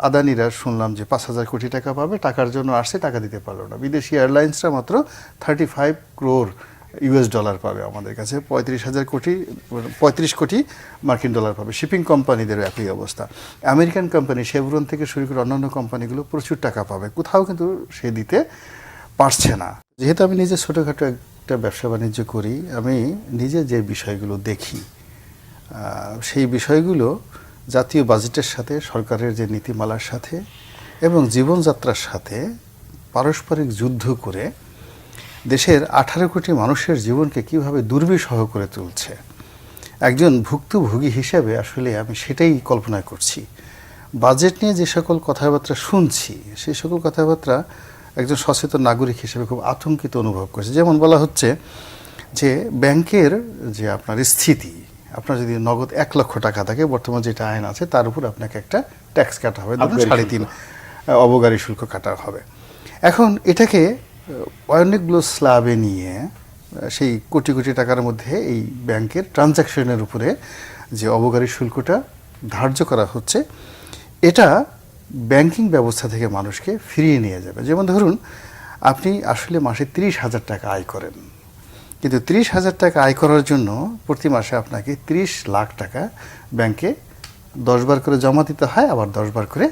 আদানিরা শুনলাম যে 5,000 কোটি টাকা পাবে, টাকার জন্য আসছে, টাকা দিতে পারলো না। বিদেশি এয়ারলাইন্সরা মাত্র 35 crore ইউএস ডলার পাবে আমাদের কাছে, 35 কোটি মার্কিন ডলার পাবে। শিপিং কোম্পানিদেরও একই অবস্থা। আমেরিকান কোম্পানি শেভরন থেকে শুরু করে অন্যান্য কোম্পানিগুলো প্রচুর টাকা পাবে, কোথাও কিন্তু সে দিতে পারছে না। যেহেতু আমি নিজে ছোটোখাটো একটা ব্যবসা বাণিজ্য করি, আমি নিজে যে বিষয়গুলো দেখি সেই বিষয়গুলো জাতীয় বাজেটের সাথে, সরকারের যে নীতিমালার সাথে এবং জীবনযাত্রার সাথে পারস্পরিক যুদ্ধ করে দেশের 18 কোটি মানুষের জীবনকে কিভাবে দুর্বিষহ করে তুলছে। একজন ভুক্তভোগী হিসেবে আসলে আমি সেটাই কল্পনা করছি। বাজেট নিয়ে যে সকল কথাবার্তা শুনছি, সেই সকল কথাবার্তা একজন সচেতন নাগরিক হিসেবে খুব আতঙ্কিত অনুভব করছি। যেমন বলা হচ্ছে যে ব্যাংকের যে আপনার স্থিতি, আপনার যদি নগদ 1 লক্ষ টাকা থাকে, বর্তমান যেটা আইন আছে তার উপর আপনাকে একটা ট্যাক্স কাটা হবে, 3.5 অবগারি শুল্ক কাটা হবে। এখন এটাকে অনেকগুলো স্ল্যাবে নিয়ে সেই কোটি কোটি টাকার মধ্যে এই ব্যাংকের ট্রানজ্যাকশনের উপরে যে অবগারি শুল্কটা ধার্য করা হচ্ছে, এটা ব্যাংকিং ব্যবস্থা থেকে মানুষকে ফিরিয়ে নিয়ে যাবে। যেমন ধরুন, আপনি আসলে মাসে 30,000 টাকা আয় করেন, কিন্তু 30,000 টাকা আয় করার জন্য প্রতি মাসে আপনাকে 30 লাখ টাকা ব্যাংকে 10 বার করে জমা দিতে হয়, আবার 10 বার করে